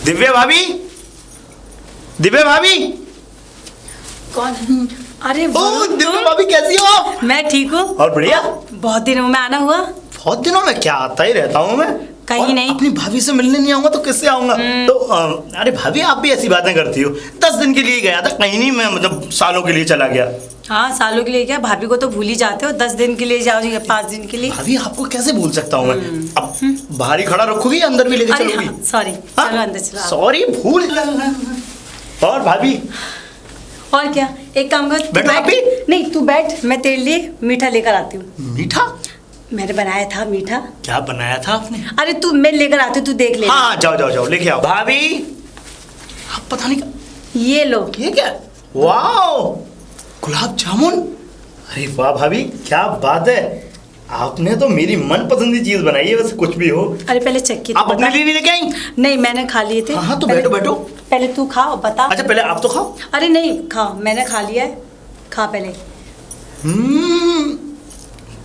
दिव्या भाभी, दिव्या भाभी। कौन? अरे ओ दिव्या भाभी, कैसी हो आप? मैं ठीक हूँ। और बढ़िया। बहुत दिनों में आना हुआ। बहुत दिनों में क्या, आता ही रहता हूँ मैं। कहीं और नहीं। अपनी भाभी से मिलने नहीं आऊंगा तो किससे आऊंगा? तो अरे भाभी, आप भी ऐसी बातें करती हो। 10 दिन के लिए गया था, कहीं नहीं, मैं मतलब सालों के लिए चला गया। हाँ, सालों के लिए क्या, भाभी को तो भूल ही जाते हो। 10 दिन के लिए जाओगे, 5 दिन के लिए। भाभी, आपको कैसे भूल सकता हूँ मैं? अब बाहर ही खड़ा रखोगी या अंदर भी लेके अरे चलोगी? हाँ, सॉरी। हाँ? चलो अंदर चलो। सॉरी, भूल। और भाभी, और क्या, एक काम कर, तू बैठो आप भी। नहीं, तू बैठ, मैं तेरे लिए मीठा लेकर आती हूँ। मीठा? मैंने बनाया था मीठा। क्या बनाया था आपने? अरे तू, मैं लेकर आती हूँ, तू देख ले। हाँ, जाओ जाओ जाओ, लेके आओ। भाभी, आप पता नहीं ये लो। ये क्या? वाओ, गुलाब जामुन। अरे वाह भाभी, क्या बात है। आपने तो मेरी मनपसंद चीज बनाई है, वैसे कुछ भी हो। अरे पहले चक्की आप अपने लिए नहीं लेके आई? नहीं, मैंने खा लिए थे। हाँ, तो बैठो बैठो। पहले तू खा और बता। अच्छा, पहले आप तो खाओ। अरे नहीं, खा, मैंने खा लिया है। खा पहले।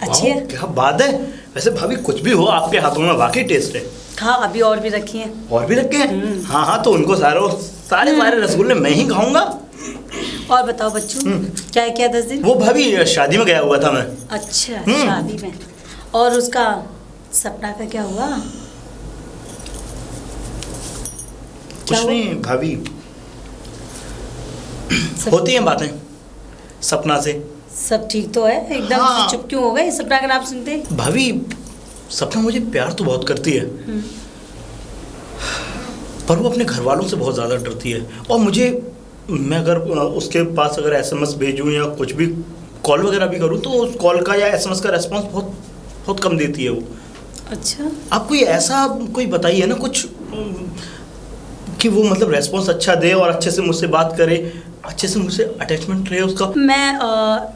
अच्छी है। क्या बात है। वैसे भाभी, कुछ भी हो, आपके हाथों में वाकई टेस्ट है। खा, अभी और भी रखी है। और भी रखे हैं? हाँ हाँ, तो उनको सारे रसगुल्ले मैं ही खाऊंगा। और बताओ बच्चों, क्या किया 10 दिन? वो भाभी, शादी में गया हुआ था मैं। अच्छा, शादी में। और उसका सपना का क्या हुआ? कुछ नहीं भाभी, होती हैं बातें सपना से। सब ठीक तो है एकदम? हाँ। चुप क्यों हो गए सपना का नाम सुनते? भाभी, सपना मुझे प्यार तो बहुत करती है, पर वो अपने घर वालों से बहुत ज़्यादा डरती है। और मैं अगर उसके पास अगर एसएमएस भेजूं या कुछ भी कॉल वगैरह भी करूं, तो उस कॉल का या एसएमएस का रेस्पॉन्स बहुत बहुत कम देती है वो। अच्छा। आप कोई ऐसा कोई बताइए ना कुछ, कि वो मतलब रेस्पॉन्स अच्छा दे और अच्छे से मुझसे बात करे, अच्छे से मुझसे अटैचमेंट रहे उसका। मैं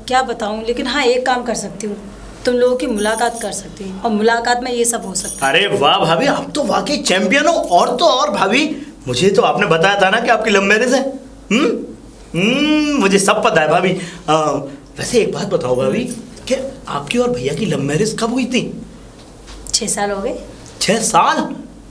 क्या बताऊं, लेकिन हाँ, एक काम कर सकती हूँ, तुम लोगों की मुलाकात कर सकती हूँ, और मुलाकात में ये सब हो सकता है। अरे वाह भाभी, आप तो वाकई चैंपियन हो। और तो और भाभी, मुझे तो आपने बताया था ना कि आपकी लव मैरिज है। मुझे सब पता है भाभी। वैसे एक बात बताओ भाभी, कि आपकी और भैया की लव मैरिज कब हुई थी? 6 साल हो गए। 6 साल?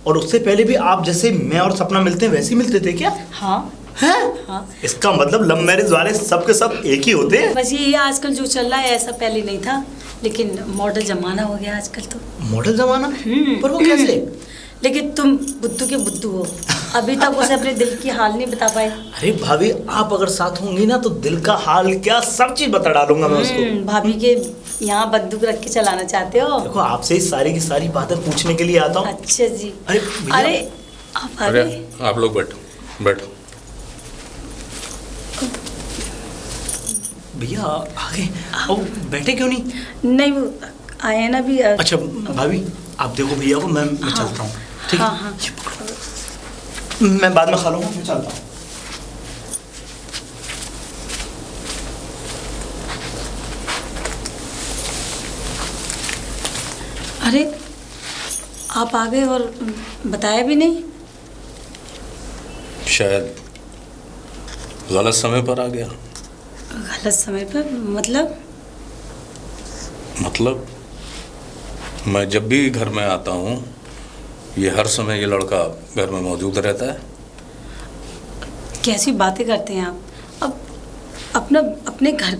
और उससे पहले भी आप जैसे मैं और सपना मिलते हैं वैसे ही मिलते थे क्या? हाँ। हैं? हाँ। इसका मतलब लव मैरिज वाले सब के सब एक ही होते हैं? बस ये आजकल जो चल रहा है, ऐसा पहले नहीं था, लेकिन मॉडल जमाना हो गया आजकल तो। मॉडल जमाना? पर वो कैसे? लेकिन तुम बुद्धू के बुद्धू हो, अभी तक उसे अपने दिल की हाल नहीं बता पाए। अरे भाभी, आप अगर साथ होंगी ना तो दिल का हाल क्या सब चीज बता डालूंगा मैं उसको। भाभी के यहाँ बंदूक रख के चलाना चाहते हो? देखो, आपसे ही सारी की सारी बातें पूछने के लिए आता हूँ। अच्छा जी। अरे भैया। अरे आप आ अरे गए? आप लोग बैठो बैठो। भैया आगे आओ, बैठे क्यों नहीं? नहीं, वो आए हैं ना भी। अच्छा भाभी, आप देखो भैया को, मैं चलता हूँ। ठीक है? हाँ हाँ। ये पकड़ो। मैं बाद में खा लूंगा, मैं चलता हूँ। अरे आप आ गए और बताया भी नहीं? शायद गलत समय पर आ गया। गलत समय पर मतलब मैं जब भी घर में आता हूँ, ये हर समय ये लड़का घर में मौजूद रहता है। कैसी बातें करते हैं आप? अब अपने घर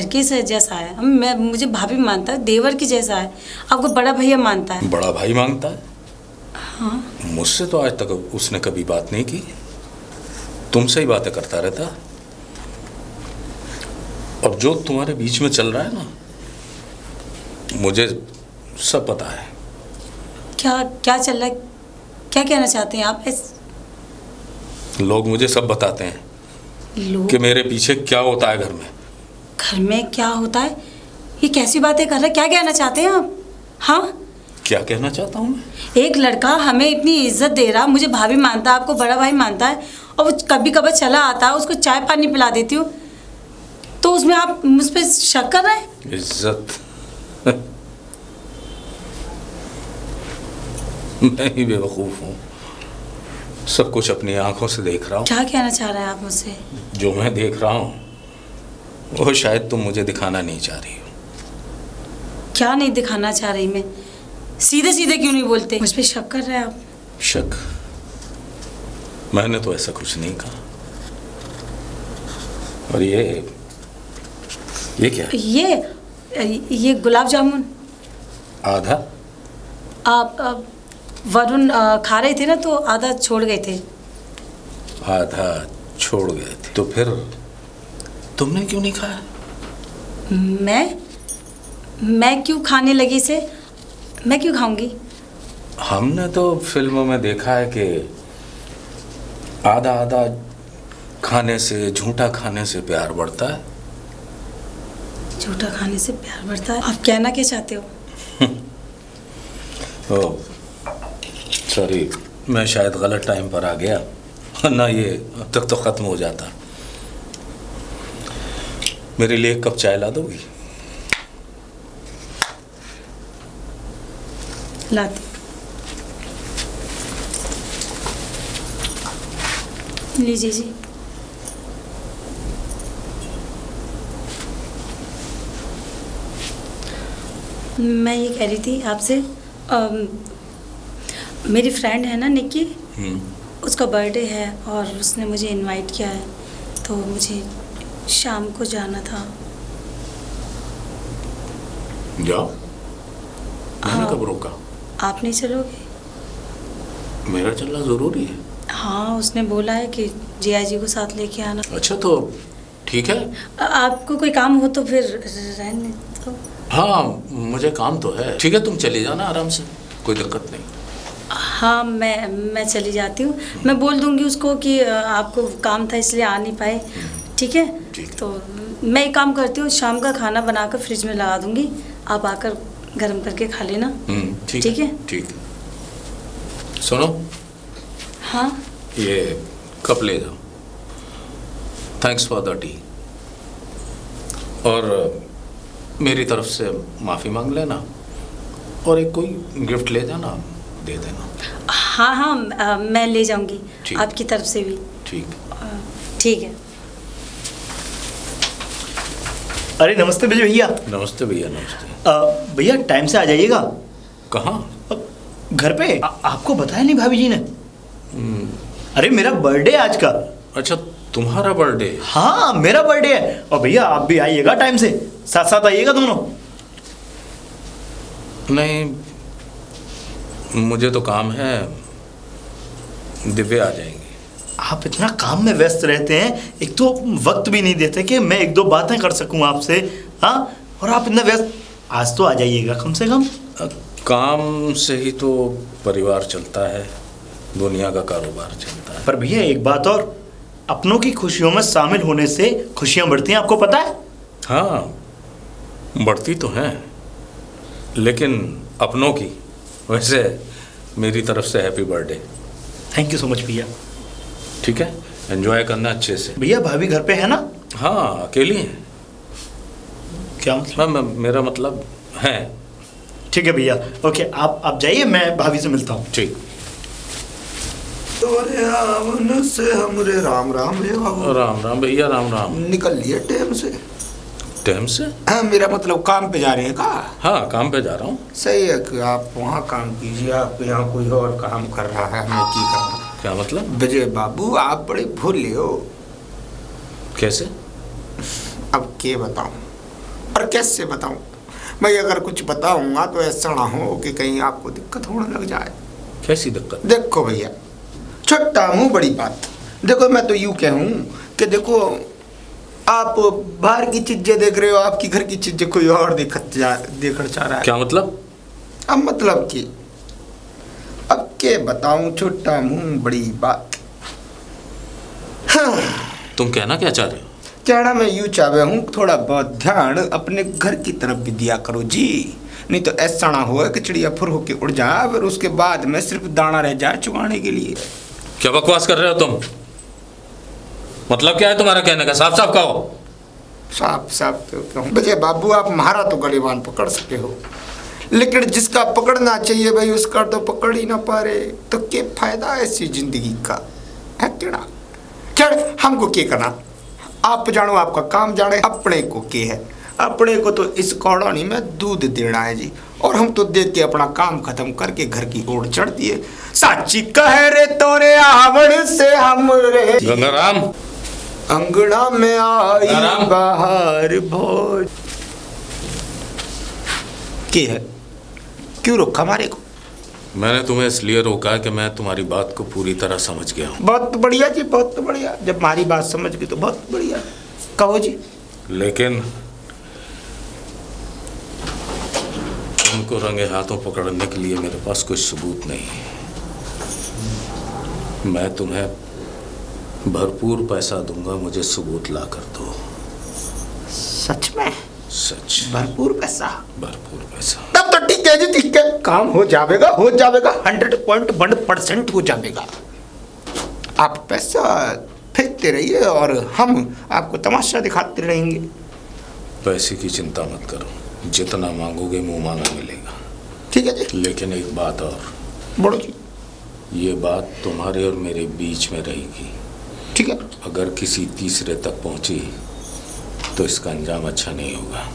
के से जैसा है। मुझे भाभी मानता है, देवर की जैसा है, आपको बड़ा भैया मानता है। बड़ा भाई मांगता है? हाँ। मुझसे तो आज तक उसने कभी बात नहीं की, तुमसे ही बातें करता रहता। और जो तुम्हारे बीच में चल रहा है ना, मुझे सब पता है। क्या चल रहा है? क्या कहना चाहते हैं आप? लोग मुझे सब बताते हैं लोग? कि मेरे पीछे क्या होता है घर में। घर में क्या होता है? ये कैसी बातें कर रहे हैं? क्या कहना चाहते हैं आप? हाँ, क्या कहना चाहता हूँ मैं? एक लड़का हमें इतनी इज्जत दे रहा, मुझे भाभी मानता है, आपको बड़ा भाई मानता है, और वो कभी कभार चला आता है, उसको चाय पानी पिला देती हूँ, तो उसमें आप मुझ पर शक कर रहे हैं? इज्जत? मैं ही बेवकूफ़ हूँ, सब कुछ अपनी आंखों से देख रहा हूँ। क्या कहना चाह रहे हैं आप मुझसे? जो मैं देख रहा हूँ वो शायद तुम मुझे दिखाना नहीं चाह रही हो। क्या नहीं दिखाना चाह रही मैं? सीधे सीधे क्यों नहीं बोलते? मुझ पे शक कर रहे हैं आप? शक? मैंने तो ऐसा कुछ नहीं कहा। और ये क्या है? ये गुलाब जामुन। आधा? आप वरुण खा रहे थे ना, तो आधा छोड़ गए थे। आधा छोड़ गए थे? तो फिर तुमने क्यों नहीं खाया? मैं क्यों खाने लगी से? मैं क्यों खाऊंगी? हमने तो फिल्मों में देखा है कि आधा आधा खाने से, झूठा खाने से प्यार बढ़ता है। झूठा खाने से प्यार बढ़ता है? आप कहना क्या चाहते हो? ओह सॉरी, मैं शायद गलत टाइम पर आ गया, वरना ये अब तक तो ख़त्म हो जाता। मेरे लिए एक कप चाय ला दोगी? लाती। लीजिए जी। मैं ये कह रही थी आपसे, मेरी फ्रेंड है ना निक्की, उसका बर्थडे है और उसने मुझे इनवाइट किया है, तो मुझे शाम को जाना था। जाओ, मैंने कब रोका? आप नहीं चलोगे? मेरा चलना ज़रूरी है। हाँ, उसने बोला है कि जिया जी को साथ लेके आना। अच्छा तो ठीक है। आपको कोई काम हो तो फिर रहने दो। हाँ मुझे काम तो है। ठीक है, तुम चली जाना आराम से, कोई दिक्कत नहीं। हाँ, मैं चली जाती हूँ। मैं बोल दूँगी उसको कि आपको काम था इसलिए आ नहीं पाए। ठीक है? तो मैं एक काम करती हूँ, शाम का खाना बनाकर फ्रिज में लगा दूँगी, आप आकर गर्म करके खा लेना। ठीक है। ठीक। सुनो। हाँ, ये कप ले जाओ। Thanks for the T. और मेरी तरफ से माफ़ी मांग लेना, और एक कोई गिफ्ट ले जाना, दे देना। हाँ, मैं ले जाऊंगी आपकी तरफ से भी। ठीक है। अरे नमस्ते विजय भैया। नमस्ते भैया। नमस्ते भैया, टाइम से आ जाइएगा। कहाँ? घर पे। आपको बताया नहीं भाभी जी ने? अरे मेरा बर्थडे आज का। अच्छा, तुम्हारा बर्थडे? हाँ, मेरा बर्थडे है। और भैया आप भी आइएगा टाइम से, साथ साथ आइएगा दोनों। नहीं, मुझे तो काम है, दिव्या आ जाएंगे। आप इतना काम में व्यस्त रहते हैं, एक तो वक्त भी नहीं देते कि मैं एक दो बातें कर सकूं आपसे। हाँ, और आप इतना व्यस्त। आज तो आ जाइएगा कम से कम। काम से ही तो परिवार चलता है, दुनिया का कारोबार चलता है। पर भैया एक बात और, अपनों की खुशियों में शामिल होने से खुशियां बढ़ती हैं, आपको पता है? हाँ, बढ़ती तो हैं, लेकिन अपनों की। वैसे मेरी तरफ से happy birthday. Thank you so much भैया। ठीक है, एंजॉय करना अच्छे से। भैया भाभी घर पे है ना? हाँ, अकेली हैं। क्या मतलब? हाँ, मेरा मतलब है। ठीक है भैया, ओके, आप जाइए, मैं भाभी से मिलता हूँ। ठीक। तोरे आवन से हमरे राम राम रे बाबू। राम राम भैया, राम राम। निकल लिए टाइम से? टाइम से? हाँ, मेरा मतलब काम पे जा रहे हैं का? हाँ, काम पे जा रहा हूँ। सही है कि आप वहाँ काम कीजिए, आप यहाँ कोई और काम कर रहा है, हमें की करना। क्या मतलब? विजय बाबू, आप बड़े भूले हो। कैसे? अब क्या बताऊँ और कैसे बताऊँ? मैं अगर कुछ बताऊँगा तो ऐसा ना हो कि कहीं आपको दिक्कत होने लग जाए। कैसी दिक्कत? देखो भैया, छोटा मुँह बड़ी बात। देखो, मैं तो यूँ कहूँ कि देखो, आप बाहर की चीजें देख रहे हो, आपकी घर की चीजें कोई और देखना चाह रहा है। क्या मतलब? अब मतलब कि अब क्या बताऊं, छोटा मुंह बड़ी बात। हाँ। तुम कहना क्या चाह रहे हो? कहना मैं यूँ चाहे हूँ, थोड़ा बहुत ध्यान अपने घर की तरफ भी दिया करो जी, नहीं तो ऐसा ना हो कि चिड़िया फुर होके उड़ जाए, फिर उसके बाद में सिर्फ दाना रह जाए चुगाने के लिए। क्या बकवास कर रहे हो तुम? मतलब क्या है तुम्हारा कहने का? साफ साफ कहो। साफ तो कहूँ विजय बाबू, आप हमारा तो गलीबान पकड़ सके हो, लेकिन जिसका पकड़ना चाहिए भाई उसका तो पकड़ ही ना पा रहे, तो क्या फायदा ऐसी जिंदगी का है? टेढ़ा खैर, हमको क्या करना, आप जानो, आपका काम जाने, अपने को क्या है। अपने को तो इस कॉलोनी में दूध देना है जी, और हम तो देख के अपना काम खत्म करके घर की ओर चढ़ दिए। साची कह रे तोरे आवड़ से हमरे गंगाराम, अंगना में आई गंगाराम। बाहर भोज की है, क्यों रोका हमारे को? मैंने तुम्हें इसलिए रोका कि मैं तुम्हारी बात को पूरी तरह समझ गया हूँ। बहुत बढ़िया जी, बहुत बढ़िया। जब हमारी बात समझ गई तो बहुत बढ़िया। कहो जी। लेकिन तुमको रंगे हाथों पकड़ने के लिए मेरे पास कोई सबूत नहीं है। मैं तुम्हें भरपूर पैसा दूंगा, मुझे सबूत ला कर दो। सच में? सच। भरपूर पैसा? भरपूर पैसा। तब तो ठीक है जी, ठीक है, काम हो जाएगा, 100% हो जाएगा। आप पैसा फेंकते रहिए और हम आपको तमाशा दिखाते रहेंगे। पैसे की चिंता मत करो, जितना मांगोगे मुंह मांगा मिलेगा। ठीक है जी। लेकिन एक बात और, बोलो जी। ये बात तुम्हारे और मेरे बीच में रहेगी। ठीक है। अगर किसी तीसरे तक पहुंची तो इसका अंजाम अच्छा नहीं होगा।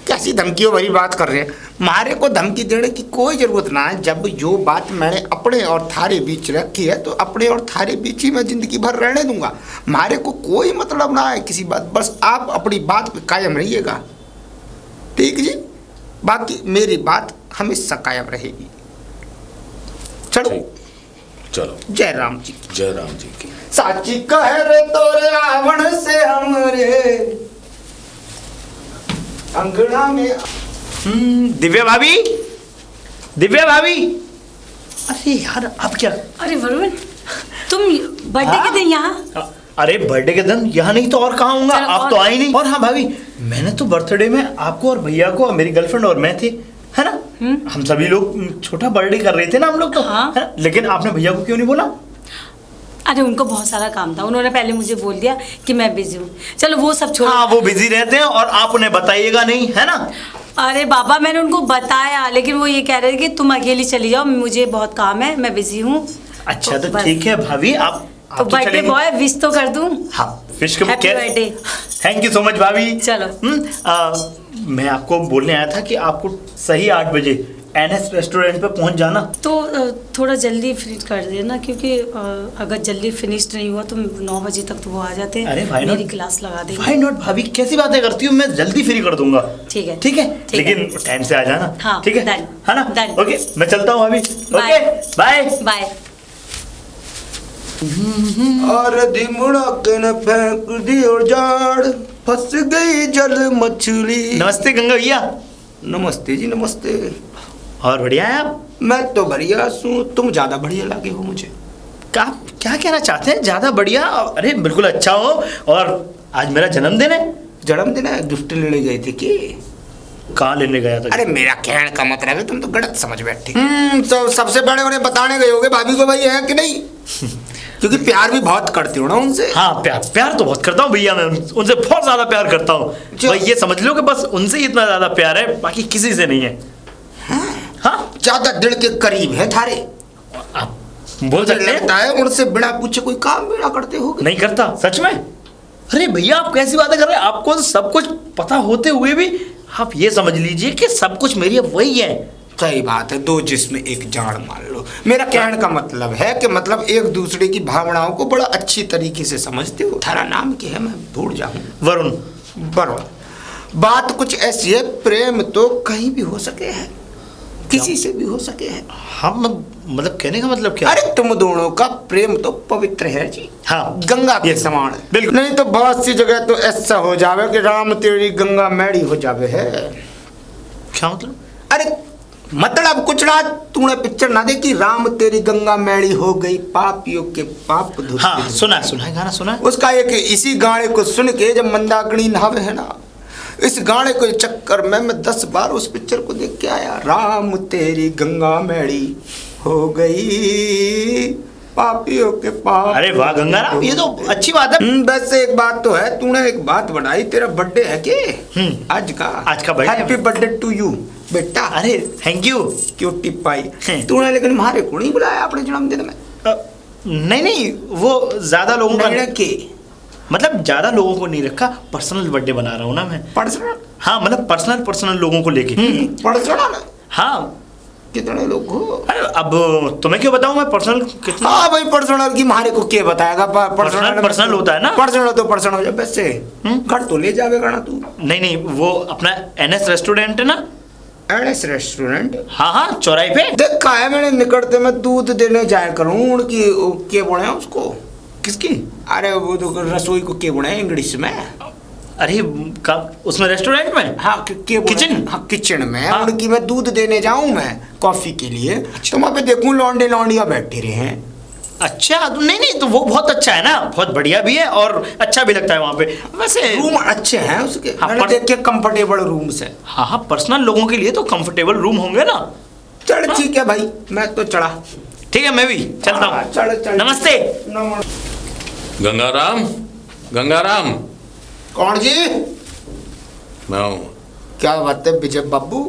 कैसी धमकियों भरी बात कर रहे हैं? हमारे को धमकी देने की कोई जरूरत ना है। जब जो बात मैंने अपने और थारे बीच रखी है तो अपने और थारे बीच ही मैं जिंदगी भर रहने दूंगा। हमारे को कोई मतलब ना है किसी बात, बस आप अपनी बात पे कायम रहिएगा। ठीक जी, बाकी मेरी बात हमेशा कायम रहेगी। चलो चलो। जय राम जी। जय राम जी की। साची कह रे तोरे रावण से हमरे अंगना में। दिव्या भाभी, दिव्या भाभी। अरे यार अब क्या? अरे वरुण, तुम बर्थडे के दिन यहाँ? अरे बर्थडे के दिन यहाँ नहीं तो और कहाँ होऊंगा? चलो, आप तो आए नहीं। और हाँ भाभी, मैंने तो बर्थडे में आपको और भैया को, मेरी गर्लफ्रेंड और मैं थे, है ना? हम सभी लोग छोटा बर्थडे कर रहे थे ना हम लोग तो, हाँ। है ना? लेकिन आपने भैया को क्यों नहीं बोला? अरे उनको बहुत सारा काम था, उन्होंने पहले मुझे बोल दिया कि मैं बिजी हूँ। चलो वो सब छोड़ो। हाँ, वो बिजी रहते हैं और आप उन्हें बताइएगा नहीं, है ना? अरे बाबा, मैंने उनको बताया, लेकिन वो ये कह रहे थे कि तुम अकेली चली जाओ, मुझे बहुत काम है, मैं बिजी हूँ। अच्छा तो बस। ठीक है भाभी, आप तो बर्थडे चलेंगे? बॉय विश तो कर दूँ। हाँ, विश के happy birthday. Thank you so much भाभी। चलो। मैं आपको बोलने आया था कि आपको सही 8 बजे एनएस रेस्टोरेंट पे पहुंच जाना। तो थोड़ा जल्दी फिनिश कर देना, क्योंकि अगर जल्दी फिनिश नहीं हुआ तो 9 बजे तक तो वो आ जाते हैं। अरे भाई, मेरी क्लास लगा देंगे। भाई नॉट भाभी, कैसी बातें करती हूँ? मैं जल्दी फ्री कर दूंगा। ठीक है। ठीक है, ठीक लेकिन टाइम से आ जाना। हाँ, ठीक है, done, है ना? done। ओके, मैं चलता हूँ भाभी। Bye। Okay, bye bye. और दिमुड़ा के न फेंक दी और जाड़, फंस गई जल मछली। नमस्ते गंगा भैया। नमस्ते जी, नमस्ते। और बढ़िया है आप? मैं तो बढ़िया हूँ, तुम ज्यादा बढ़िया लगे हो मुझे। क्या क्या कहना चाहते हैं? ज्यादा बढ़िया? अरे बिल्कुल अच्छा हो। और आज मेरा जन्मदिन है। जन्मदिन है, गिफ्ट लेने गए थे कि? कहाँ लेने गया था? अरे मेरा कहने का मतलब है तुम तो गलत समझ बैठे। तो सबसे पहले उन्हें बताने गए होगे भाभी को भाई है कि नहीं, क्योंकि प्यार भी बहुत करती हो ना उनसे। हाँ, प्यार तो बहुत करता हूँ भैया, मैं उनसे बहुत ज्यादा प्यार करता हूँ। भाई ये समझ लो कि बस उनसे ही इतना ज्यादा प्यार है, बाकी किसी से नहीं है। हाँ, ज्यादा दिल के करीब है थारे। आप बोल सकते हैं। लगता है उनसे बिना पूछे कोई काम बिना करते हो। नहीं करता, सच में। अरे भैया आप कैसी बातें कर रहे हैं? आपको सब कुछ पता होते हुए भी आप ये समझ लीजिए कि सब कुछ मेरी वही है। सही बात है, दो जिस्म एक जान मान लो। मेरा कहने का मतलब है कि मतलब एक दूसरे की भावनाओं को बड़ा अच्छी तरीके से समझते हो। थारा नाम क्या है? मैं भूल जाऊं। वरुण। वरुण। बात कुछ ऐसी है, प्रेम तो कहीं भी हो सके है, किसी से भी हो सके है। हम मतलब कहने का मतलब क्या? अरे तुम दोनों का प्रेम तो पवित्र है जी। हाँ, गंगा के समान। बिल्कुल। नहीं तो बहुत सी जगह तो ऐसा हो जावे कि राम तेरी गंगा मैड़ी हो जावे है। क्या मतलब? अरे मतलब कुछ ना, तूने पिक्चर ना देखी, राम तेरी गंगा मैड़ी हो गई, पापियों के पाप धुल। हाँ, सुना है गाना सुना है। उसका एक इसी गाने को सुन के जब मंदाकिनी नहावे है ना, इस गाने को चक्कर में मैं 10 बार उस पिक्चर को देख के आया। राम तेरी गंगा मैड़ी हो गई, पापियों के पाप। अरे वाह गंगाराम, ये तो अच्छी बात है। वैसे एक बात तो है, तूने एक बात बढ़ाई, तेरा बर्थडे है कि आज का birthday. Happy birthday to you बेटा। अरे थैंक यू। क्यों टिप्पाई तूने, लेकिन हमारे को नहीं बुलाया अपने जन्मदिन में। नहीं वो ज्यादा लोगों का के मतलब ज्यादा लोगों को नहीं रखा, पर्सनल बर्थडे बना रहा हूँ ना मैं। पर्सनल? हाँ मतलब पर्सनल लोगों को लेके। पर्सनल? हाँ। कितने लोग हो? अरे अब तुम्हें क्यों बताऊं मैं पर्सनल कितना? हाँ भाई पर्सनल की हमारे को क्या बताएगा? पर्सनल होता है ना। पर्सनल तो पर्सनल हो जाए वैसे। घर तो ले जाएगा ना तू? नहीं वो अपना NS रेस्टोरेंट है ना। NS restaurant? हाँ चौराहे पे देखा है मैंने, निकलते में दूध देने जाया करूँ। उनकी क्या बोले उसको? किसकी? अरे वो तो रसोई को क्या बोले इंग्लिश में? अरे उसमें रेस्टोरेंट में? हाँ किचन। हाँ किचन में। हाँ। उनकी मैं दूध देने जाऊं मैं कॉफी के लिए। तो वहाँ पे देखूं लौंडिया बैठे रहे हैं। अच्छा नहीं तो वो बहुत अच्छा है ना, बहुत बढ़िया भी है और अच्छा भी लगता है वहाँ पे वैसे। रूम अच्छे हैं उसके। हाँ, मैंने देखे कंफर्टेबल रूम्स है। हाँ पर्सनल लोगों के लिए तो कंफर्टेबल रूम होंगे ना। चल ठीक है भाई, मैं तो चढ़ा। ठीक है मैं भी चलता हूँ। चल। नमस्ते। गंगाराम। कौन जी? मैं हूँ। क्या बात है विजय बाबू,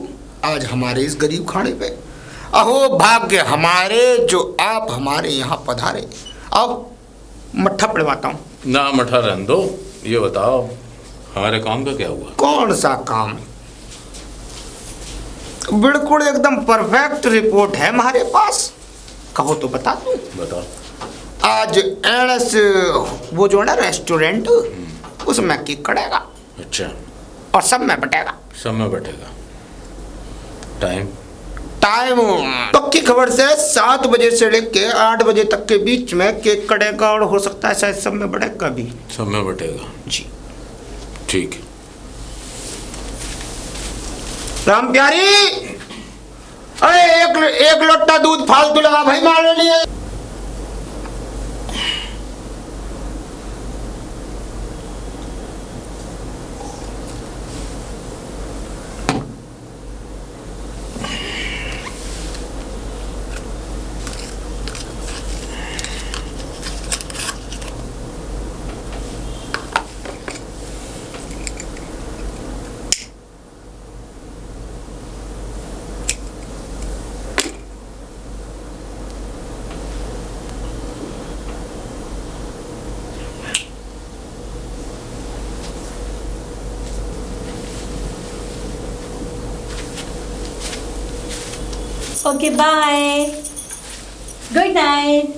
आज हमारे इस गरीब खाने पे? अहो भाग्य हमारे जो आप हमारे यहाँ पधारे। आओ मट्ठा पड़वाता हूँ। ना मठा रहने दो, ये बताओ हमारे काम का क्या हुआ? कौन सा काम? बिल्कुल एकदम परफेक्ट रिपोर्ट है हमारे पास। कहो तो बता दूं। बताओ। आज NS वो जो है ना रेस्टोरेंट, उसमें केक कटेगा। अच्छा। और सब में बटेगा। सब में बैठेगा। टाइम पक्की खबर से 7 बजे से लेके 8 बजे तक के बीच में केक कटेगा और हो सकता है शायद सब में बटेगा भी। सब में बैठेगा जी ठीक है। राम प्यारी, अरे एक लोटा दूध फालतू लगा भाई मारने लिए। Okay bye, good night.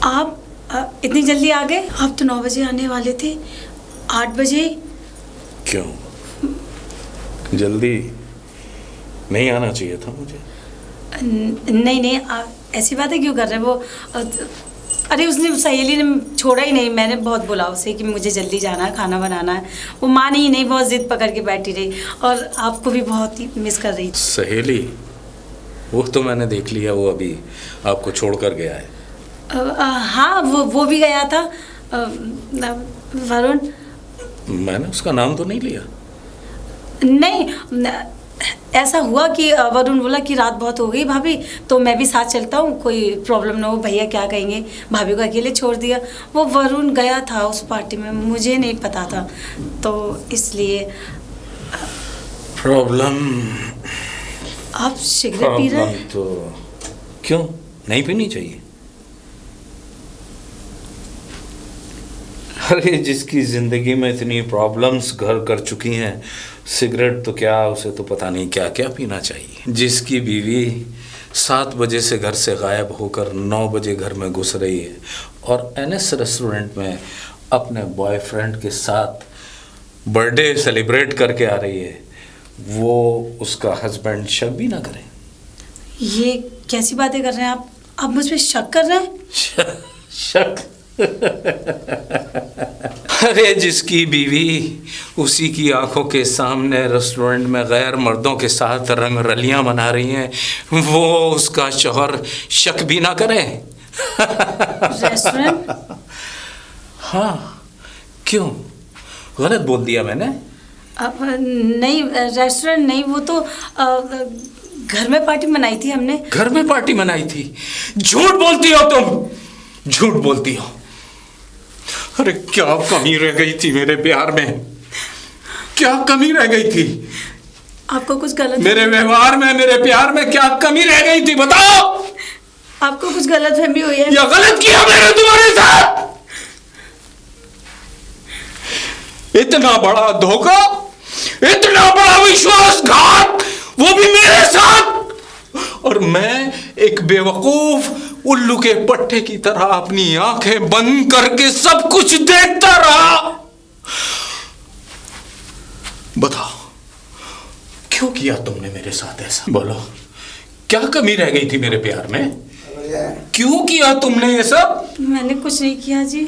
आप इतनी जल्दी आ गए? आप तो 9 बजे आने वाले थे, 8 बजे। क्यों जल्दी नहीं आना चाहिए था मुझे? नहीं ऐसी बातें क्यों कर रहे हैं? वो अरे उसने सहेली ने छोड़ा ही नहीं। मैंने बहुत बोला उसे कि मुझे जल्दी जाना है, खाना बनाना है। वो मानी ही नहीं, बहुत जिद पकड़ के बैठी रही और आपको भी बहुत ही मिस कर रही थी। सहेली? वो तो मैंने देख लिया, वो अभी आपको छोड़कर गया है। हाँ वो भी गया था, वरुण। मैंने उसका नाम तो नहीं लिया। नहीं ऐसा हुआ कि वरुण बोला कि रात बहुत हो गई भाभी, तो मैं भी साथ चलता हूँ, कोई प्रॉब्लम ना हो, भैया क्या कहेंगे, भाभी को अकेले छोड़ दिया। वो वरुण गया था उस पार्टी में, मुझे नहीं पता था, तो इसलिए। प्रॉब्लम? आप सिगरेट पी रहे हैं? तो क्यों नहीं पीनी चाहिए? अरे जिसकी जिंदगी में इतनी प्रॉब्लम्स घर कर चुकी हैं, सिगरेट तो क्या, उसे तो पता नहीं क्या क्या पीना चाहिए। जिसकी बीवी 7 बजे से घर से गायब होकर 9 बजे घर में घुस रही है और NS रेस्टोरेंट में अपने बॉयफ्रेंड के साथ बर्थडे सेलिब्रेट करके आ रही है, वो उसका हस्बैंड शक भी ना करे। ये कैसी बातें कर रहे हैं आप मुझ पर शक कर रहे हैं? शक? अरे जिसकी बीवी उसी की आंखों के सामने रेस्टोरेंट में गैर मर्दों के साथ रंग रलियां मना रही हैं, वो उसका शौहर शक भी ना करे। रेस्टोरेंट? हाँ क्यों, गलत बोल दिया मैंने? नहीं रेस्टोरेंट नहीं, वो तो घर में पार्टी मनाई थी हमने। घर में पार्टी मनाई थी? झूठ बोलती हो तुम, झूठ बोलती हो। अरे क्या कमी रह गई थी मेरे प्यार में, क्या कमी रह गई थी? आपको कुछ गलत? मेरे व्यवहार में, मेरे प्यार में क्या कमी रह गई थी बताओ? आपको कुछ गलतफहमी हुई है। या गलत किया मैंने तुम्हारे साथ? इतना बड़ा धोखा, इतना बड़ा विश्वासघात, वो भी मेरे साथ, और मैं एक बेवकूफ उल्लू के पट्टे की तरह अपनी आंखें बंद करके सब कुछ देखता रहा। बताओ क्यों किया तुमने मेरे साथ ऐसा? बोलो, क्या कमी रह गई थी मेरे प्यार में? क्यों किया तुमने ये सब? मैंने कुछ नहीं किया जी।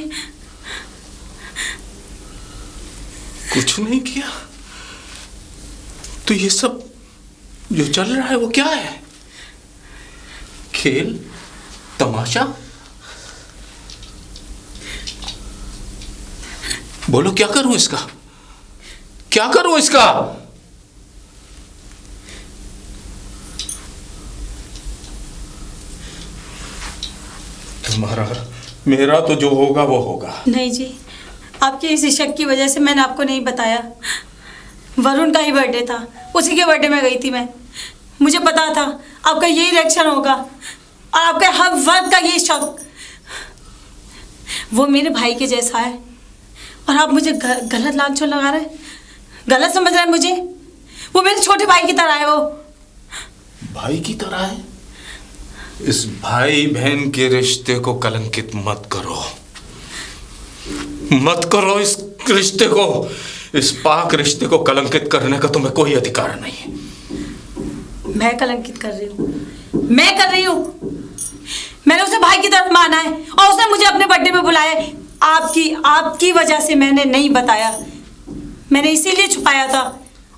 कुछ नहीं किया? तो ये सब जो चल रहा है वो क्या है? खेल, तमाशा? बोलो क्या करूं इसका? क्या करूं इसका? तुम्हारा मेरा तो जो होगा वो होगा। नहीं जी, आपके इस शक की वजह से मैंने आपको नहीं बताया। वरुण का ही बर्थडे था, उसी के बर्थडे में गई थी मैं। मुझे पता था आपका यही रिएक्शन होगा और आपके हर वक्त का ये शक। वो मेरे भाई के जैसा है और आप मुझे गलत लांछन लगा रहे हैं, गलत समझ रहे हैं मुझे। वो मेरे छोटे भाई की तरह है। वो भाई की तरह है? इस भाई बहन के रिश्ते को कलंकित मत करो, मत करो इस रिश्ते को। इस पाक रिश्ते को कलंकित करने का तुम्हें कोई अधिकार नहीं है। मैं कलंकित कर रही हूँ? मैं कर रही हूँ? मैंने उसे भाई की तरफ माना है और उसने मुझे अपने बर्थडे में बुलाया है। आपकी वजह से मैंने नहीं बताया, मैंने इसीलिए छुपाया था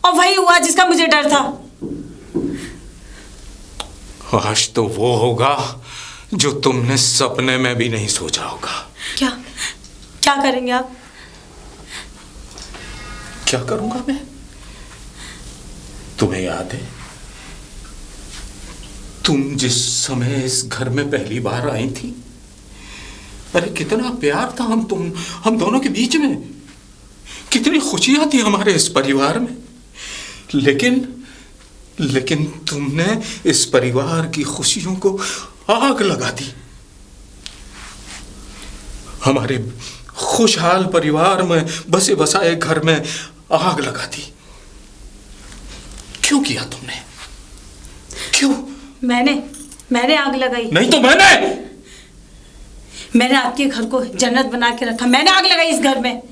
और वही हुआ जिसका मुझे डर था। आज तो वो होगा जो तुमने सपने में भी नहीं सोचा होगा। क्या क्या करेंगे आप? क्या करूंगा मैं? तुम्हें याद है तुम जिस समय इस घर में पहली बार आई थी? अरे कितना प्यार था हम दोनों के बीच में, कितनी खुशियां थी हमारे इस परिवार में। लेकिन तुमने इस परिवार की खुशियों को आग लगा दी। हमारे खुशहाल परिवार में बसे बसाए घर में आग लगा दी। क्यों किया तुमने? क्यों? मैंने आग लगाई? नहीं तो मैंने आपके घर को जन्नत बना के रखा। मैंने आग लगाई इस घर में।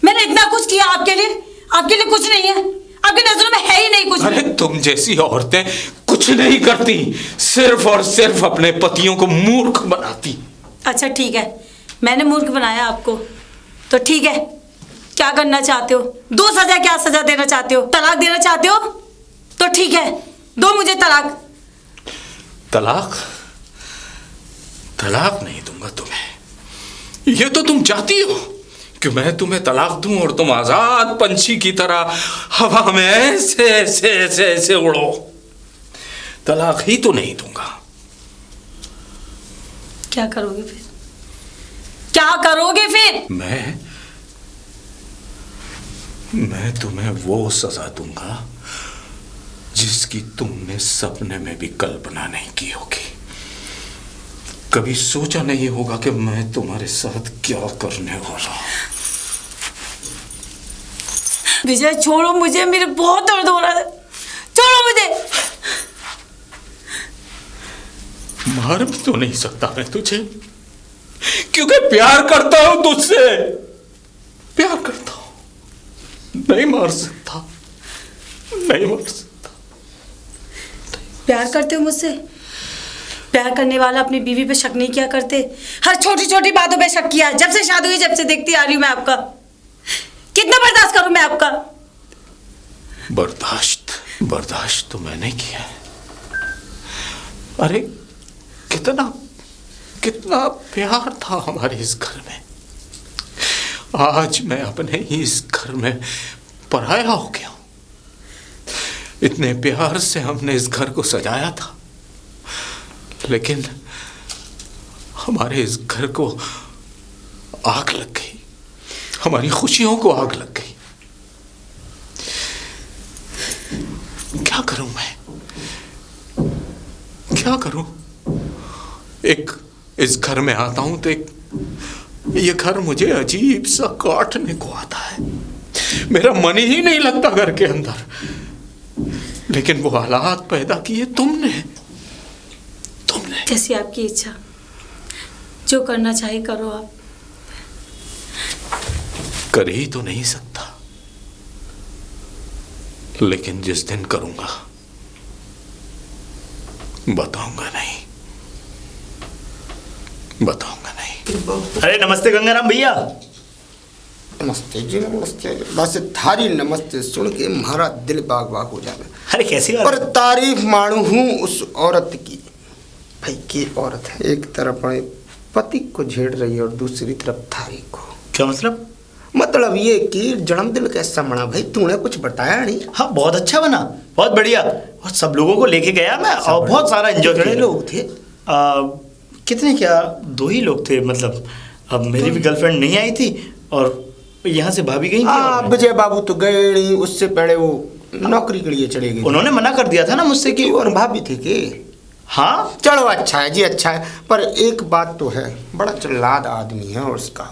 मैंने इतना कुछ किया आपके लिए कुछ नहीं है। आपकी नजरों में है ही नहीं कुछ। अरे तुम जैसी औरतें कुछ नहीं करती, सिर्फ और सिर्फ अपने पतियों को मूर्ख बनाती। अच्छा ठीक है, मैंने मूर्ख बनाया आपको, तो ठीक है, क्या करना चाहते हो? दो सजा। क्या सजा देना चाहते हो? तलाक देना चाहते हो? तो ठीक है, दो मुझे तलाक। तलाक नहीं दूंगा तुम्हें। ये तो तुम चाहती हो कि मैं तुम्हें तलाक दूं और तुम आजाद पंछी की तरह हवा में ऐसे ऐसे ऐसे ऐसे उड़ो। तलाक ही तो नहीं दूंगा। क्या करोगे फिर? क्या करोगे फिर? मैं तुम्हें वो सजा दूंगा जिसकी तुमने सपने में भी कल्पना नहीं की होगी। कभी सोचा नहीं होगा कि मैं तुम्हारे साथ क्या करने वाला हूं। विजय छोड़ो मुझे, मेरे बहुत दर्द हो रहा है, छोड़ो मुझे। मार भी तो नहीं सकता मैं तुझे, क्योंकि प्यार करता हूं तुझसे, प्यार करता हूं। नहीं मार सकता। प्यार करते हो मुझसे? प्यार करने वाला अपनी बीवी पे शक नहीं किया करते। हर छोटी छोटी बातों पे शक किया। जब से शादी हुई, जब से देखती आ रही हूं मैं आपका। कितना बर्दाश्त करूं मैं आपका? बर्दाश्त तो मैंने किया है। अरे कितना प्यार था हमारे इस घर में। आज मैं अपने ही इस घर में पराया हो गया हूं। इतने प्यार से हमने इस घर को सजाया था, लेकिन हमारे इस घर को आग लग गई, हमारी खुशियों को आग लग गई। क्या करूं मैं? क्या करूं? एक इस घर में आता हूं तो एक ये घर मुझे अजीब सा काटने को आता है। मेरा मन ही नहीं लगता घर के अंदर। लेकिन वो हालात पैदा किए तुमने। जैसी आपकी इच्छा, जो करना चाहिए करो आप। कर ही तो नहीं सकता, लेकिन जिस दिन करूंगा बताऊंगा नहीं। अरे नमस्ते गंगाराम भैया। नमस्ते जी, नमस्ते। बस थारी नमस्ते सुन के हमारा दिल बाग बाग हो जावे। अरे कैसी बात? और तारीफ मानू हूँ उस औरत की। भाई की औरत है, एक तरफ अपने पति को झेड़ रही है और दूसरी तरफ थारी को। क्या मतलब? मतलब ये कि जन्मदिन कैसा मना भाई, तूने कुछ बताया नहीं? हाँ बहुत अच्छा बना, बहुत बढ़िया। और सब लोगों को लेके गया मैं और बहुत सारा एंजॉय किया। कितने लोग थे? कितने क्या, 2 ही लोग थे। मतलब अब मेरी भी गर्लफ्रेंड नहीं आई थी और यहाँ से भाभी गई थी। विजय बाबू तो गए नहीं, उससे पहले वो नौकरी के लिए चले गए। उन्होंने मना कर दिया था ना मुझसे कि। और भाभी थी कि? हाँ चलो अच्छा है जी, अच्छा है। पर एक बात तो है, बड़ा जल्लाद आदमी है। और उसका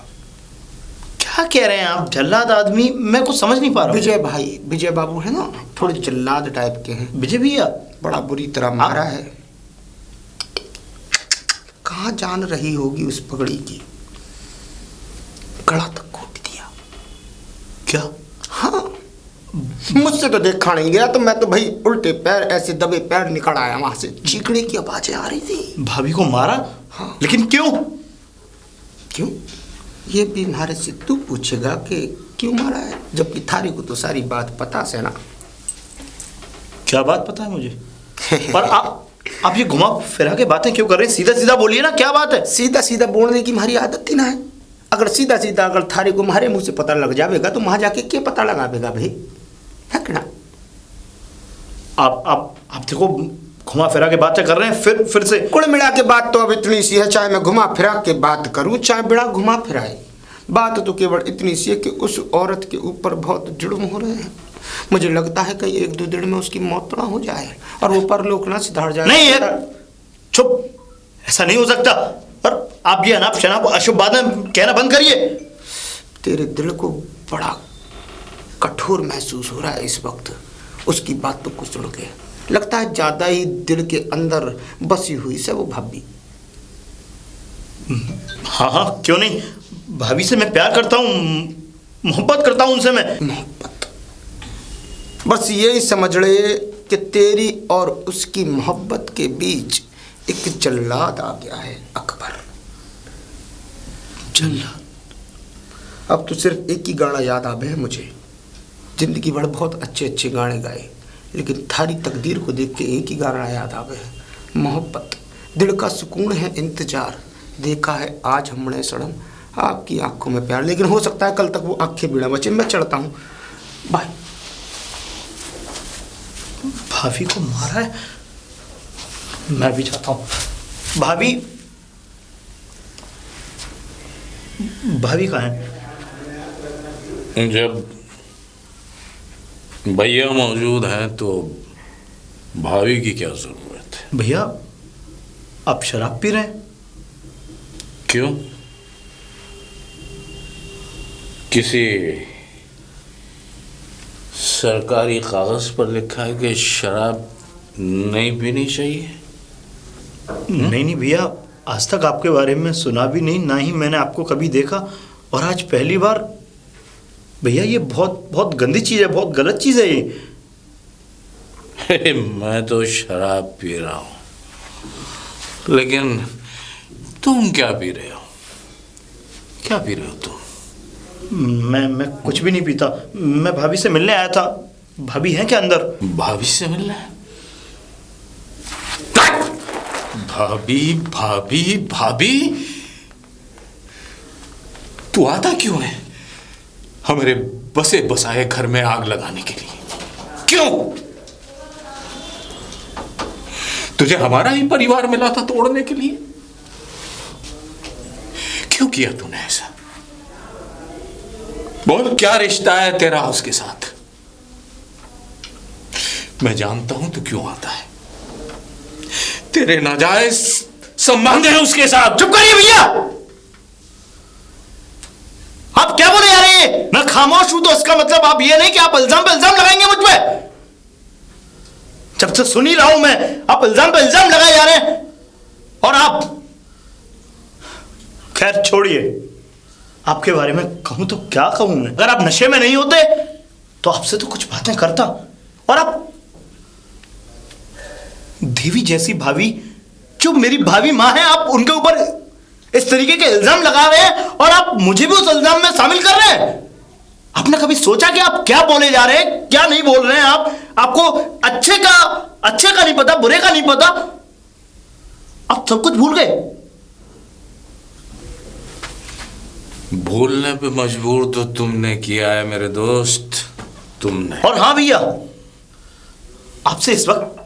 क्या कह रहे हैं आप? जल्लाद आदमी? मैं कुछ समझ नहीं पा रहा। विजय भाई, विजय बाबू है ना, थोड़े जल्लाद टाइप के हैं। विजय भैया बड़ा बुरी तरह मारा है। कहाँ जान रही होगी उस पगड़ी की, गला तक घोट दिया। क्या? हाँ, मुझसे तो देखा नहीं गया, तो मैं तो भाई उल्टे पैर, ऐसे दबे पैर निकल आया वहां से। चीखने की आवाजें आ रही थी। भाभी को मारा? हाँ। लेकिन क्यों? क्यों ये भी हमारे से तू पूछेगा कि क्यों मारा है, जबकि थारी को तो सारी बात पता से ना। क्या बात पता है मुझे? पर आप ये घुमा फिरा के बातें क्यों कर रहे हैं? सीधा सीधा बोलिए ना, क्या बात है? सीधा सीधा बोलने की हमारी आदत थी ना है। अगर सीधा सीधा अगर थारी को हमारे मुंह से पता लग जाएगा तो वहां जाके क्या पता लगावेगा भाई, है कि ना? आप देखो घुमा फिरा के बातें कर रहे हैं फिर से। कुल मिला के बात तो अब इतनी सी है, चाहे मैं घुमा फिरा के बात करूं चाहे बिना घुमा फिराए। बात तो केवल इतनी सी है कि उस औरत के ऊपर बहुत जुर्म हो रहे हैं। मुझे लगता है कि 1-2 दिन में उसकी मौत ना हो जाए और वो परलोक ना सिधार जाए। नहीं यार, चुप, ऐसा नहीं हो सकता। और आप ये अनाप शनाप अशुभ बातें कहना बंद करिए। तेरे दिल को बड़ा कठोर महसूस हो रहा है इस वक्त उसकी बातों को सुन के। लगता है ज्यादा ही दिल के अंदर बसी हुई से वो भाभी। हाँ हाँ, क्यों नहीं। भाभी से मैं प्यार करता हूँ, मोहब्बत करता हूँ उनसे मैं। मोहब्बत? बस यही समझ ले कि तेरी और उसकी मोहब्बत के बीच एक जल्लाद आ गया है, अकबर। जल्लाद? अब तो सिर्फ एक ही गाना याद आ है मुझे। जिंदगी भर बहुत अच्छे अच्छे गाने गाए, लेकिन थारी तकदीर को देख के एक ही गाना याद आ गया, मोहब्बत। दिल का सुकून है इंतजार, देखा है आज हमने सड़म आपकी आंखों में प्यार। लेकिन हो सकता है कल तक वो आंखें बिना बचे। मैं चढ़ता हूँ, बाय। भाभी को मारा है? मैं भी चाहता हूँ। भाभी कहाँ है? जब भैया मौजूद हैं तो भाभी की क्या जरूरत है? भैया आप शराब पी रहे हैं? क्यों? किसी सरकारी कागज पर लिखा है कि शराब नहीं पीनी चाहिए? नहीं नहीं भैया, आज तक आपके बारे में सुना भी नहीं, ना ही मैंने आपको कभी देखा। और आज पहली बार। भैया ये बहुत बहुत गंदी चीज़ है, बहुत गलत चीज़ है ये। मैं तो शराब पी रहा हूँ, लेकिन तुम क्या पी रहे हो? क्या पी रहे हो तुम? मैं कुछ भी नहीं पीता। मैं भाभी से मिलने आया था। भाभी है क्या अंदर? भाभी से मिलना है? भाभी भाभी भाभी, तू आता क्यों है हमारे बसे बसाए घर में आग लगाने के लिए? क्यों? तुझे हमारा ही परिवार मिला था तोड़ने के लिए? क्यों किया तूने ऐसा? बोल, क्या रिश्ता है तेरा उसके साथ? मैं जानता हूं तू क्यों आता है। तेरे नाजायज संबंध है उसके साथ। चुप करिए भैया, आप क्या बोले जा रहे हैं? मैं खामोश हूं तो इसका मतलब आप ये नहीं कि आप इल्जाम पे इल्जाम लगाएंगे मुझ पे। जब से सुन ही रहा हूं मैं, आप इल्जाम पे इल्जाम लगाए जा रहे हैं। और आप, खैर छोड़िए, आपके बारे में कहूं तो क्या कहूं मैं। अगर आप नशे में नहीं होते तो आपसे तो कुछ बातें करता। और आप देवी जैसी भाभी, जो मेरी भाभी मां है, आप उनके ऊपर इस तरीके के इल्जाम लगा रहे हैं और आप मुझे भी उस इल्जाम में शामिल कर रहे हैं। आपने कभी सोचा कि आप क्या बोले जा रहे हैं, क्या नहीं बोल रहे हैं? आपको अच्छे का नहीं पता, बुरे का नहीं पता, आप सब कुछ भूल गए। भूलने पे मजबूर तो तुमने किया है मेरे दोस्त, तुमने। और हाँ भैया, आपसे इस वक्त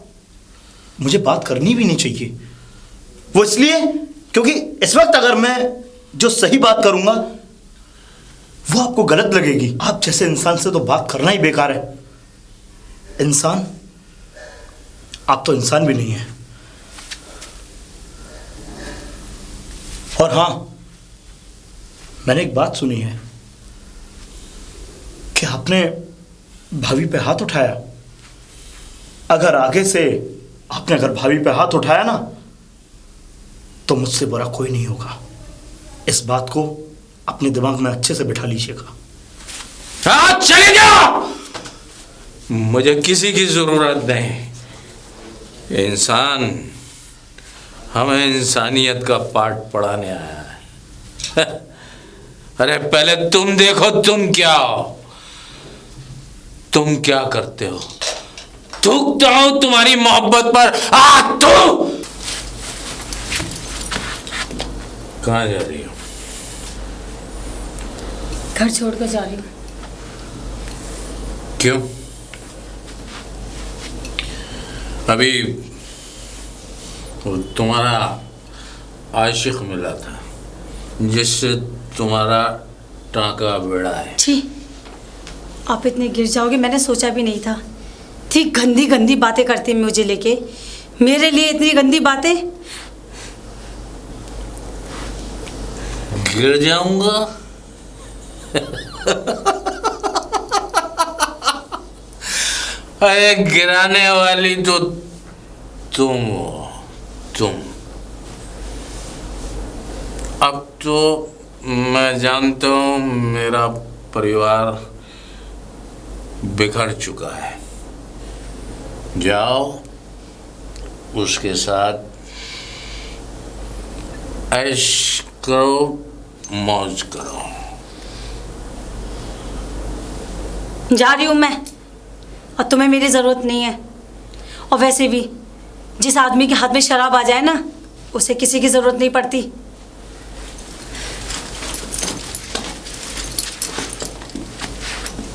मुझे बात करनी भी नहीं चाहिए। वो इसलिए क्योंकि इस वक्त अगर मैं जो सही बात करूंगा वो आपको गलत लगेगी। आप जैसे इंसान से तो बात करना ही बेकार है। इंसान, आप तो इंसान भी नहीं है। और हां, मैंने एक बात सुनी है कि आपने भाभी पे हाथ उठाया। अगर आगे से आपने अगर भाभी पे हाथ उठाया ना, तो मुझसे बुरा कोई नहीं होगा। इस बात को अपने दिमाग में अच्छे से बिठा लीजिएगा। हाँ, चले जाओ, मुझे किसी की जरूरत नहीं। इंसान हमें इंसानियत का पाठ पढ़ाने आया है। अरे पहले तुम देखो, तुम क्या हो, तुम क्या करते हो। थूकता हूं तुम्हारी मोहब्बत पर। तू कहाँ जा रही हो? घर छोड़कर जा रही हूँ। क्यों? अभी वो तुम्हारा आशिक मिला था जिससे तुम्हारा टांका भिड़ा है। छी, आप इतने गिर जाओगे मैंने सोचा भी नहीं था। थी गंदी गंदी बातें करती मुझे लेके, मेरे लिए इतनी गंदी बातें। गिर जाऊंगा? अरे गिराने वाली तो तुम हो, तुम। अब तो मैं जानता हूं मेरा परिवार बिखर चुका है। जाओ उसके साथ ऐश करो, मौज करो। जा रही हूँ मैं, और तुम्हें मेरी ज़रूरत नहीं है। और वैसे भी जिस आदमी के हाथ में शराब आ जाए ना, उसे किसी की ज़रूरत नहीं पड़ती।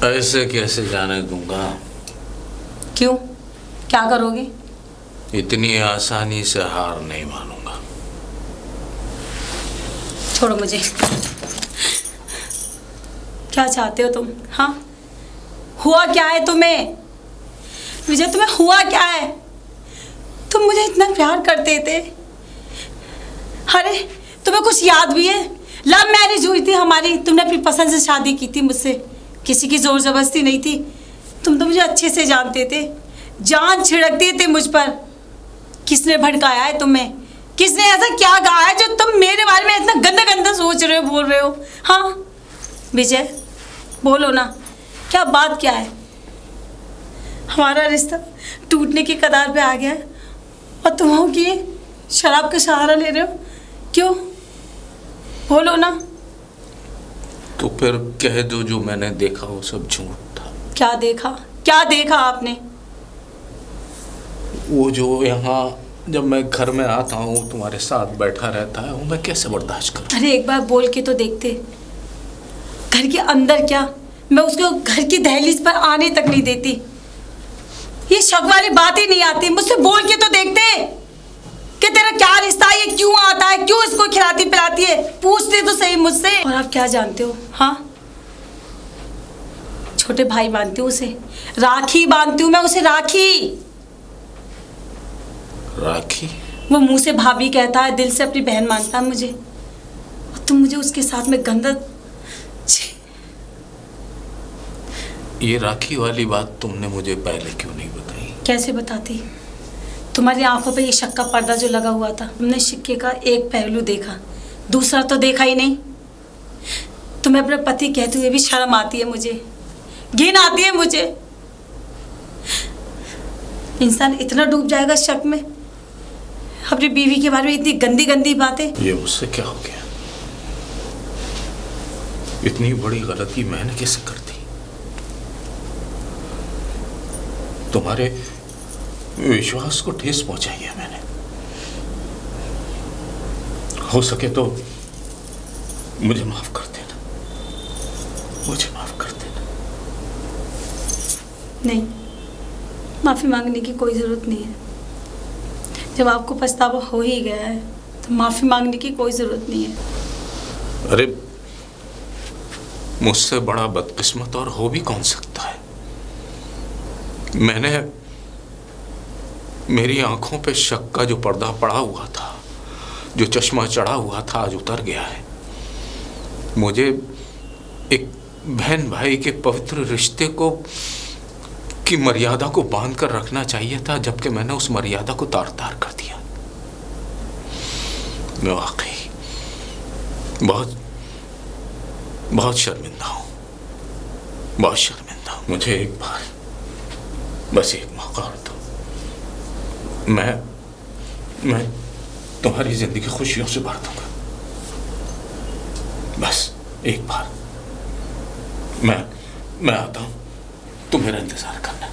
ऐसे कैसे जाने दूंगा? क्यों, क्या करोगे? इतनी आसानी से हार नहीं मानूंगा। छोड़ो मुझे। क्या चाहते हो तुम? हाँ, हुआ क्या है तुम्हें? विजय, तुम्हें हुआ क्या है? तुम मुझे इतना प्यार करते थे। अरे तुम्हें कुछ याद भी है? लव मैरिज हुई थी हमारी, तुमने अपनी पसंद से शादी की थी मुझसे, किसी की जोर जबरदस्ती नहीं थी। तुम तो मुझे अच्छे से जानते थे, जान छिड़कते थे मुझ पर। किसने भड़काया है तुम्हें? किसने ऐसा क्या कहा है जो तुम मेरे बारे में इतना गंदा गंदा सोच रहे हो, बोल रहे हो? हाँ विजय, बोलो ना, क्या बात क्या है? हमारा रिश्ता टूटने की कगार पे आ गया है और तुम हो कि शराब का सहारा ले रहे हो। क्यों, बोलो ना। तो फिर कह दो जो मैंने देखा वो सब झूठ था। क्या देखा? क्या देखा आपने? वो जो यहाँ जब मैं घर में आता हूँ तुम्हारे साथ बैठा रहता है, वो मैं कैसे बर्दाश्त करूँ? अरे एक बार बोल के तो देखते। घर के अंदर क्या, मैं उसको घर की दहलीज पर आने तक नहीं देती। ये शक वाली बात ही नहीं आती। मुझसे बोल के तो देखते कि तेरा क्या रिश्ता है, ये क्यों आता है, क्यों इसको खिलाती पिलाती है, पूछते तो सही मुझसे। और आप क्या जानते हो? हाँ, छोटे भाई मानती हूँ उसे, राखी बांधती हूँ मैं उसे, राखी। राखी? वो मुंह से भाभी कहता है, दिल से अपनी बहन मानता है मुझे, और तुम मुझे उसके साथ में गंदा। छी। ये राखी वाली बात तुमने मुझे पहले क्यों नहीं बताई? कैसे बताती? तुम्हारी आंखों पे ये शक का पर्दा जो लगा हुआ था, तुमने सिक्के का एक पहलू देखा, दूसरा तो देखा ही नहीं। तुम्हें अपने पति कहते हुए भी शर्म आती है मुझे, घिन आती है मुझे। इंसान इतना डूब जाएगा शक में, अपनी बीवी के बारे में इतनी गंदी गंदी बातें। ये मुझसे क्या हो गया? इतनी बड़ी गलती मैंने कैसे कर दी? तुम्हारे विश्वास को ठेस पहुंचाई है मैंने। हो सके तो मुझे माफ कर देना, मुझे माफ कर देना। नहीं, माफ़ी मांगने की कोई ज़रूरत नहीं है। जब आपको पछतावा हो ही गया है तो माफ़ी मांगने की कोई ज़रूरत नहीं है। अरे मुझसे बड़ा बदकिस्मत और हो भी कौन सकता है? मैंने, मेरी आंखों पे शक का जो पर्दा पड़ा हुआ था, जो चश्मा चढ़ा हुआ था, आज उतर गया है। मुझे एक बहन भाई के पवित्र रिश्ते को की मर्यादा को बांध कर रखना चाहिए था, जबकि मैंने उस मर्यादा को तार तार कर दिया। मैं वाकई बहुत बहुत शर्मिंदा हूँ, बहुत शर्मिंदा हूँ। मुझे एक बार, बस एक मौका और दो। मैं तुम्हारी जिंदगी खुशियों से भर दूंगा। बस एक बार। मैं आता हूं, तुम मेरा इंतजार करना।